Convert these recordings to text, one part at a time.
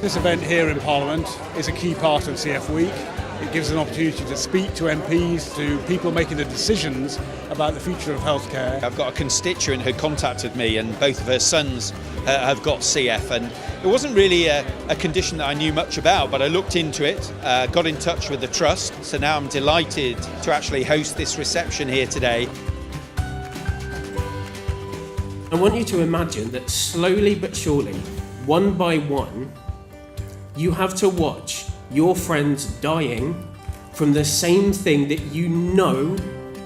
This event here in Parliament is a key part of CF Week. It gives an opportunity to speak to MPs, to people making the decisions about the future of healthcare. I've got a constituent who contacted me, and both of her sons have got CF, and it wasn't really a condition that I knew much about, but I looked into it, got in touch with the Trust, so now I'm delighted to actually host this reception here today. I want you to imagine that slowly but surely, one by one, you have to watch your friends dying from the same thing that you know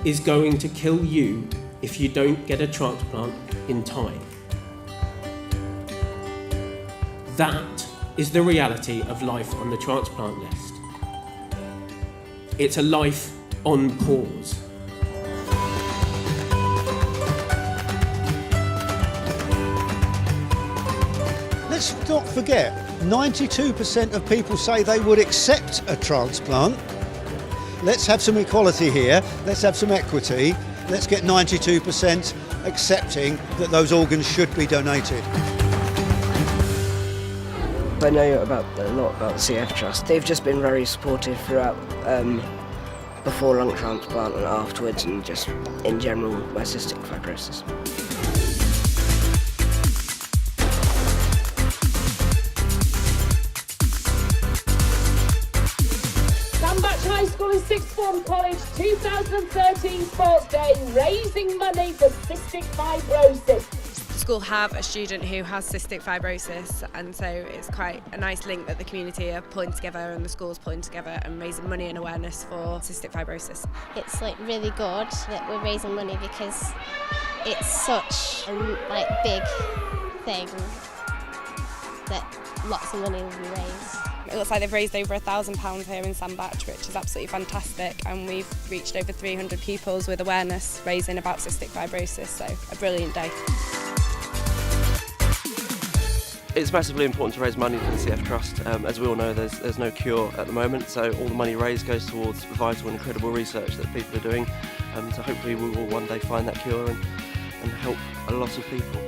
is going to kill you if you don't get a transplant in time. That is the reality of life on the transplant list. It's a life on pause. Let's not forget, 92% of people say they would accept a transplant. Let's have some equality here, let's have some equity, let's get 92% accepting that those organs should be donated. I know a lot about the CF Trust. They've just been very supportive throughout, before lung transplant and afterwards, and just in general my cystic fibrosis. High School and Sixth Form College 2013 Sports Day, raising money for cystic fibrosis. The school have a student who has cystic fibrosis, and so it's quite a nice link that the community are pulling together and the school's pulling together and raising money and awareness for cystic fibrosis. It's really good that we're raising money because it's such a big thing that lots of money will be raised. It looks like they've raised over £1,000 here in Sandbach, which is absolutely fantastic, and we've reached over 300 pupils with awareness raising about cystic fibrosis, so a brilliant day. It's massively important to raise money for the CF Trust. As we all know, there's no cure at the moment, so all the money raised goes towards vital and incredible research that people are doing. So hopefully we will one day find that cure and help a lot of people.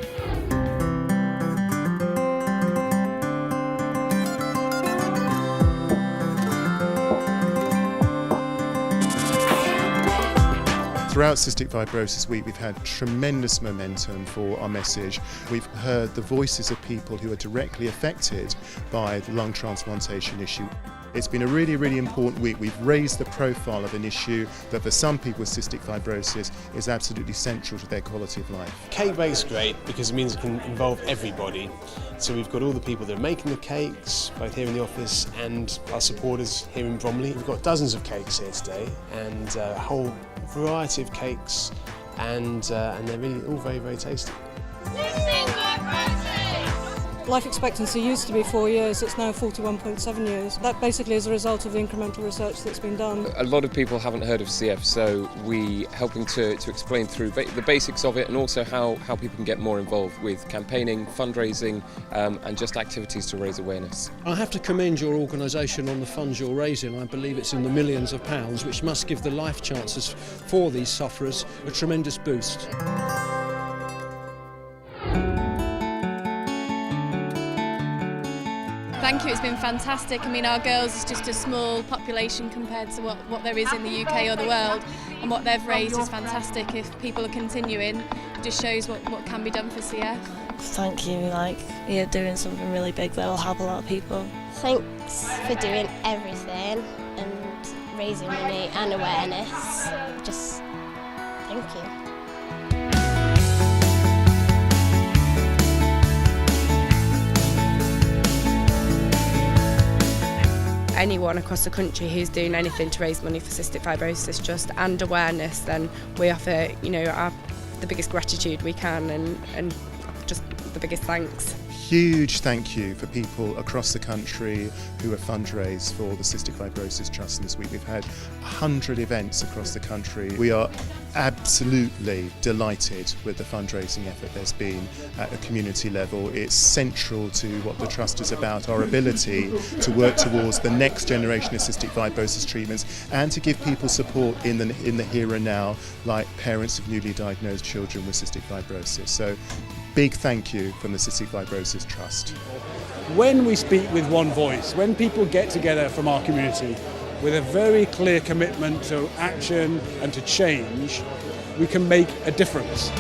Throughout Cystic Fibrosis Week, we've had tremendous momentum for our message. We've heard the voices of people who are directly affected by the lung transplantation issue. It's been a really, really important week. We've raised the profile of an issue that for some people with cystic fibrosis is absolutely central to their quality of life. Cake bake's great because it means it can involve everybody. So we've got all the people that are making the cakes, both here in the office and our supporters here in Bromley. We've got dozens of cakes here today and a whole variety of cakes, and they're really all very, very tasty. Life expectancy used to be 4 years, it's now 41.7 years. That basically is a result of the incremental research that's been done. A lot of people haven't heard of CF, so we helping to explain through the basics of it, and also how people can get more involved with campaigning, fundraising, and just activities to raise awareness. I have to commend your organisation on the funds you're raising. I believe it's in the millions of pounds, which must give the life chances for these sufferers a tremendous boost. Thank you, it's been fantastic. I mean, our girls is just a small population compared to what there is in the UK or the world, and what they've raised is fantastic. If people are continuing, it just shows what can be done for CF. Thank you, you're doing something really big that will help a lot of people. Thanks for doing everything and raising money and awareness. Just thank you. Anyone across the country who's doing anything to raise money for cystic fibrosis just and awareness, then we offer the biggest gratitude we can and just the biggest thanks. Huge thank you for people across the country who have fundraised for the Cystic Fibrosis Trust this week. We've had 100 events across the country. We are absolutely delighted with the fundraising effort there's been at a community level. It's central to what the Trust is about, our ability to work towards the next generation of cystic fibrosis treatments and to give people support in the here and now, like parents of newly diagnosed children with cystic fibrosis. So big thank you from the Cystic Fibrosis Trust. When we speak with one voice, when people get together from our community with a very clear commitment to action and to change, we can make a difference.